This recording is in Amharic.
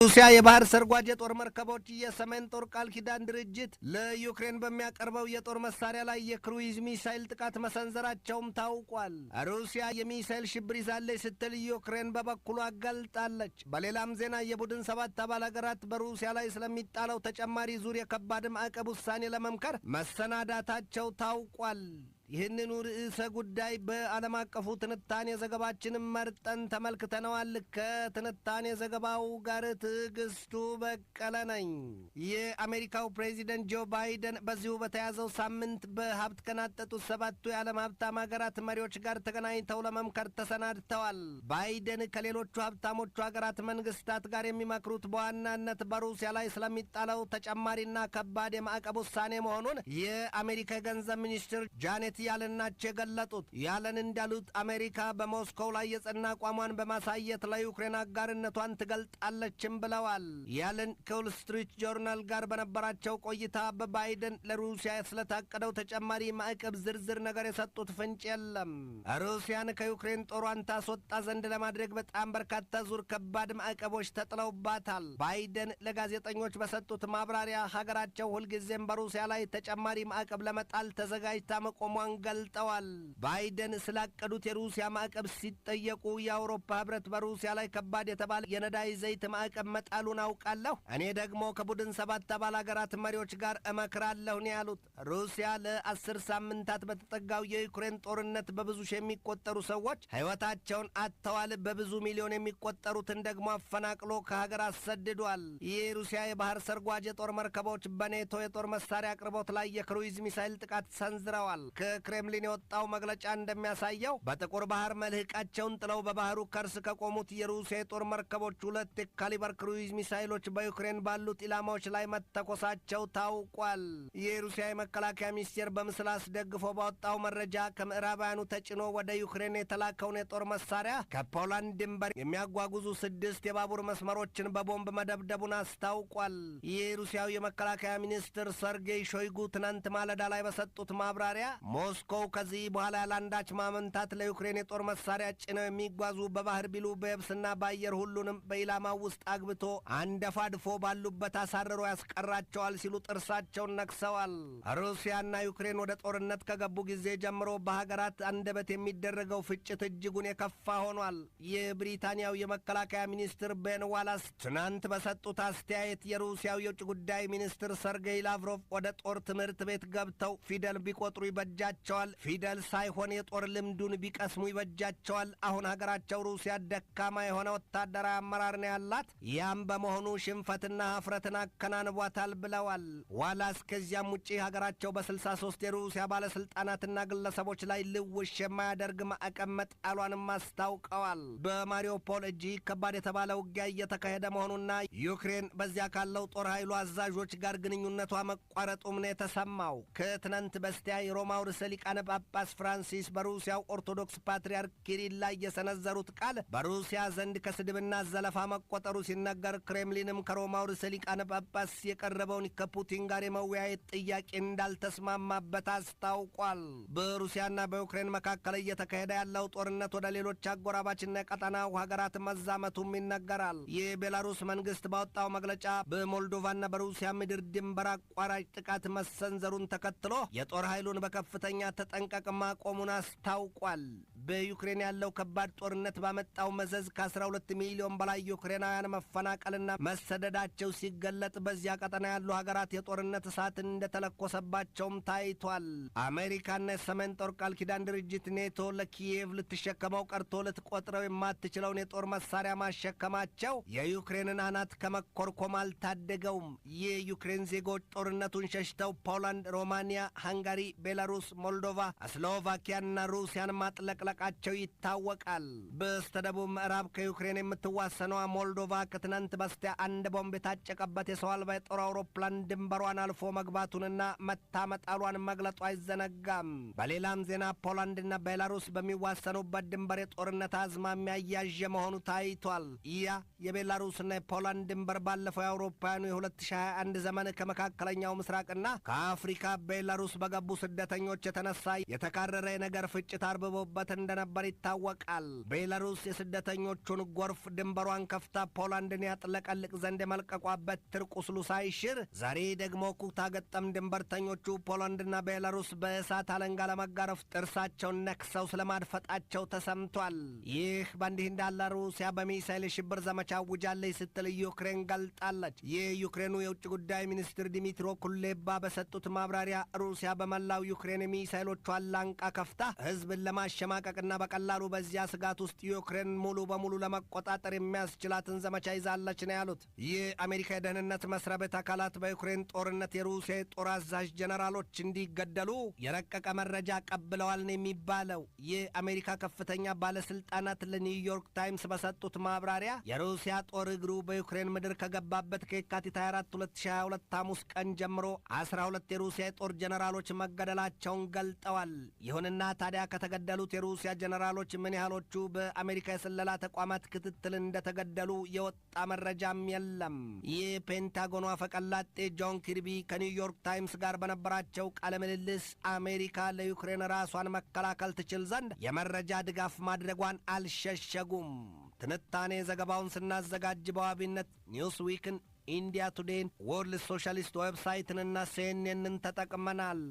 ሩሲያ የባህር ሰርጓጅ የጦር መርከቦች የሰሜን ጦር ቃል ኪዳን ድርጅት ለዩክሬን በሚያቀርበው የጦር መሳሪያ ላይ የክሩይዝ ሚሳይል ጥቃት መሰንዘራቸውም ታውቋል። ሩሲያ የሚሳይል ሽብር ይዛለች ስትል ዩክሬን በበኩሉ አጋልጣለች። በሌላም ዜና የቡድን ሰባት አባል ሀገራት በሩሲያ ላይ ስለሚጣለው ተጨማሪ ዙር የከባድ ማዕቀብ ውሳኔ ለመምከር መሰናዳታቸው ታውቋል። ይህንኑ ርዕሰ ጉዳይ በዓለም አቀፉ ትንታኔ ዘገባችንም መርጠን ተመልክተነዋል። ከትንታኔ ዘገባው ጋር ትዕግስቱ በቀለ ነኝ። የአሜሪካው ፕሬዚደንት ጆ ባይደን በዚሁ በተያዘው ሳምንት በሀብት ከናጠጡት ሰባቱ የዓለም ሀብታም ሀገራት መሪዎች ጋር ተገናኝተው ለመምከር ተሰናድተዋል። ባይደን ከሌሎቹ ሀብታሞቹ ሀገራት መንግስታት ጋር የሚመክሩት በዋናነት በሩሲያ ላይ ስለሚጣለው ተጨማሪና ከባድ የማዕቀብ ውሳኔ መሆኑን የአሜሪካ የገንዘብ ሚኒስትር ጃኔት ያለን ናቸው የገለጡት። ያለን እንዳሉት አሜሪካ በሞስኮው ላይ የጸና አቋሟን በማሳየት ለዩክሬን አጋርነቷን ትገልጣለችም ብለዋል። ያለን ከዎል ስትሪት ጆርናል ጋር በነበራቸው ቆይታ በባይደን ለሩሲያ ስለታቀደው ተጨማሪ ማዕቀብ ዝርዝር ነገር የሰጡት ፍንጭ የለም። ሩሲያን ከዩክሬን ጦሯን ታስወጣ ዘንድ ለማድረግ በጣም በርካታ ዙር ከባድ ማዕቀቦች ተጥለውባታል። ባይደን ለጋዜጠኞች በሰጡት ማብራሪያ ሀገራቸው ሁልጊዜም በሩሲያ ላይ ተጨማሪ ማዕቀብ ለመጣል ተዘጋጅታ መቆሟን ገልጠዋል። ባይደን ስላቀዱት የሩሲያ ማዕቀብ ሲጠየቁ የአውሮፓ ህብረት በሩሲያ ላይ ከባድ የተባለ የነዳጅ ዘይት ማዕቀብ መጣሉን አውቃለሁ፣ እኔ ደግሞ ከቡድን ሰባት አባል ሀገራት መሪዎች ጋር እመክራለሁ ነው ያሉት። ሩሲያ ለ10 ሳምንታት በተጠጋው የዩክሬን ጦርነት በብዙ ሺህ የሚቆጠሩ ሰዎች ህይወታቸውን አጥተዋል። በብዙ ሚሊዮን የሚቆጠሩትን ደግሞ አፈናቅሎ ከሀገር አሰድዷል። የሩሲያ የባህር ሰርጓጅ የጦር መርከቦች በኔቶ የጦር መሳሪያ አቅርቦት ላይ የክሩይዝ ሚሳይል ጥቃት ሰንዝረዋል። ከክሬምሊን የወጣው መግለጫ እንደሚያሳየው በጥቁር ባህር መልህቃቸውን ጥለው በባህሩ ከርስ ከቆሙት የሩሲያ የጦር መርከቦች 2 የካሊበር ክሩይዝ ሚሳይሎች በዩክሬን ባሉት ኢላማዎች ላይ መተኮሳቸው ታውቋል። የሩሲያ የመከላከያ ሚኒስቴር በምስል አስደግፎ ባወጣው መረጃ ከምዕራባውያኑ ተጭኖ ወደ ዩክሬን የተላከውን የጦር መሳሪያ ከፖላንድ ድንበር የሚያጓጉዙ 6 የባቡር መስመሮችን በቦምብ መደብደቡን አስታውቋል። የሩሲያው የመከላከያ ሚኒስትር ሰርጌይ ሾይጉ ትናንት ማለዳ ላይ በሰጡት ማብራሪያ ሞስኮው ከዚህ በኋላ ያላንዳች ማመንታት ለዩክሬን የጦር መሳሪያ ጭነው የሚጓዙ በባህር ቢሉ በየብስና በአየር ሁሉንም በኢላማው ውስጥ አግብቶ አንደፋድፎ ባሉበት አሳርሮ ያስቀራቸዋል ሲሉ ጥርሳቸውን ነክሰዋል። ሩሲያና ዩክሬን ወደ ጦርነት ከገቡ ጊዜ ጀምሮ በሀገራት አንደበት የሚደረገው ፍጭት እጅጉን የከፋ ሆኗል። የብሪታንያው የመከላከያ ሚኒስትር ቤን ዋላስ ትናንት በሰጡት አስተያየት የሩሲያው የውጭ ጉዳይ ሚኒስትር ሰርጌይ ላቭሮቭ ወደ ጦር ትምህርት ቤት ገብተው ፊደል ቢቆጥሩ ይበጃቸዋል፣ ፊደል ሳይሆን የጦር ልምዱን ቢቀስሙ ይበጃቸዋል። አሁን ሀገራቸው ሩሲያ ደካማ የሆነ ወታደራዊ አመራር ነው ያላት፣ ያም በመሆኑ ሽንፈትና ሀፍረትን አከናንቧታል ብለዋል። ዋላስ ከዚያም ውጪ ሀገራቸው በ63 የሩሲያ ባለስልጣናትና ግለሰቦች ላይ ልውሽ የማያደርግ ማዕቀብ መጣሏንም አስታውቀዋል። በማሪዮፖል እጅግ ከባድ የተባለ ውጊያ እየተካሄደ መሆኑና ዩክሬን በዚያ ካለው ጦር ኃይሉ አዛዦች ጋር ግንኙነቷ መቋረጡም ነው የተሰማው። ከትናንት በስቲያ የሮማው ርዕሰ ሊቃነ ጳጳስ ፍራንሲስ በሩሲያው ኦርቶዶክስ ፓትርያርክ ኪሪል ላይ የሰነዘሩት ቃል በሩሲያ ዘንድ ከስድብና ዘለፋ መቆጠሩ ሲነገር፣ ክሬምሊንም ከሮማው ርዕሰ ሊቃነ ጳጳስ የቀረበውን ከፑቲን ጋር የመወያየት ጥያቄ እንዳልተስማማበት አስታውቋል። በሩሲያና በዩክሬን መካከል እየተካሄደ ያለው ጦርነት ወደ ሌሎች አጎራባችና የቀጠናው ሀገራት መዛመቱም ይነገራል። የቤላሩስ መንግስት ባወጣው መግለጫ በሞልዶቫና በሩሲያ ምድር ድንበር አቋራጭ ጥቃት መሰንዘሩን ተከትሎ የጦር ኃይሉን በከፍተኛ ተጠንቀቅ ማቆሙን አስታውቋል። በዩክሬን ያለው ከባድ ጦርነት ባመጣው መዘዝ ከ12 ሚሊዮን በላይ ዩክሬናውያን መፈናቀልና መሰደዳቸው ሲገለጥ፣ በዚያ ቀጠና ያሉ ሀገራት የጦርነት እሳትን እንደተለኮሰባቸውም ታይቷል። አሜሪካና የሰሜን ጦር ቃል ኪዳን ድርጅት ኔቶ ለኪየቭ ልትሸከመው ቀርቶ ልትቆጥረው የማትችለውን የጦር መሳሪያ ማሸከማቸው የዩክሬንን አናት ከመኮርኮም አልታደገውም። የዩክሬን ዜጎች ጦርነቱን ሸሽተው ፖላንድ፣ ሮማኒያ፣ ሃንጋሪ፣ ቤላሩስ፣ ሞልዶቫ፣ ስሎቫኪያና ሩሲያን ማጥለቅለቃቸው ይታወቃል። በስተደቡብ ምዕራብ ከዩክሬን የምትዋሰነዋ ሞልዶቫ ከትናንት በስቲያ አንድ ቦምብ የታጨቀበት የሰው አልባ የጦር አውሮፕላን ድንበሯን አልፎ መግባቱንና መታመጣሏን መግለጡ አይዘነጋም። በሌላም ዜና ፖላንድና ቤላሩስ በሚዋሰኑበት ድንበር የጦርነት አዝማሚያ እያየ መሆኑ ታይቷል። ያ የቤላሩስና የፖላንድ ድንበር ባለፈው የአውሮፓውያኑ የ2021 ዘመን ከመካከለኛው ምስራቅና ከአፍሪካ ቤላሩስ በገቡ ስደተኞች የተነሳ የተካረረ የነገር ፍጭት አርብቦበትና እንደነበር ይታወቃል። ቤላሩስ የስደተኞቹን ጎርፍ ድንበሯን ከፍታ ፖላንድን ያጥለቀልቅ ዘንድ የመልቀቋ በትር ቁስሉ ሳይሽር ዛሬ ደግሞ ኩታ ገጠም ድንበርተኞቹ ፖላንድና ቤላሩስ በእሳት አለንጋ ለመጋረፍ ጥርሳቸውን ነክሰው ስለማድፈጣቸው ተሰምቷል። ይህ በእንዲህ እንዳለ ሩሲያ በሚሳይል ሽብር ዘመቻ አውጃለች ስትል ዩክሬን ገልጣለች። የዩክሬኑ የውጭ ጉዳይ ሚኒስትር ዲሚትሮ ኩሌባ በሰጡት ማብራሪያ ሩሲያ በመላው ዩክሬን የሚሳይሎቿን ላንቃ ከፍታ ህዝብን ለማሸማቀቅና በቀላሉ በዚያ ስጋት ውስጥ ዩክሬን ሙሉ በሙሉ ለመቆጣጠር የሚያስችላትን ዘመቻ ይዛለች ነው ያሉት። የአሜሪካ የደህንነት መስሪያ ቤት አካላት በዩክሬን ጦርነት የሩሲያ የጦር አዛዥ ጀነራሎች እንዲገደሉ የረቀቀ መረጃ ቀብለዋል ነው የሚባለው። የአሜሪካ ከፍተኛ ባለስልጣናት ለኒውዮርክ ታይምስ በሰጡት ማብራሪያ የሩሲያ ጦር እግሩ በዩክሬን ምድር ከገባበት ከየካቲት 24 2022 ሐሙስ ቀን ጀምሮ 12 የሩሲያ የጦር ጀነራሎች መገደላቸውን ገልጠዋል። ይሁንና ታዲያ ከተገደሉት የሩሲያ ጀነራሎች ምን ያህሎቹ በአሜሪካ የስለላ ተቋማት ክትትል እንደተገደሉ የወጣ መረጃም የለም። የፔንታጎኑ አፈቀላጤ ጆን ኪርቢ ከኒውዮርክ ታይምስ ጋር በነበራቸው ቃለ ምልልስ አሜሪካ ለዩክሬን ራሷን መከላከል ትችል ዘንድ የመረጃ ድጋፍ ማድረጓን አልሸሸጉም። ትንታኔ ዘገባውን ስናዘጋጅ በዋቢነት ኒውስ ዊክን፣ ኢንዲያ ቱዴይን፣ ወርልድ ሶሻሊስት ዌብሳይትንና ሲኤንኤንን ተጠቅመናል።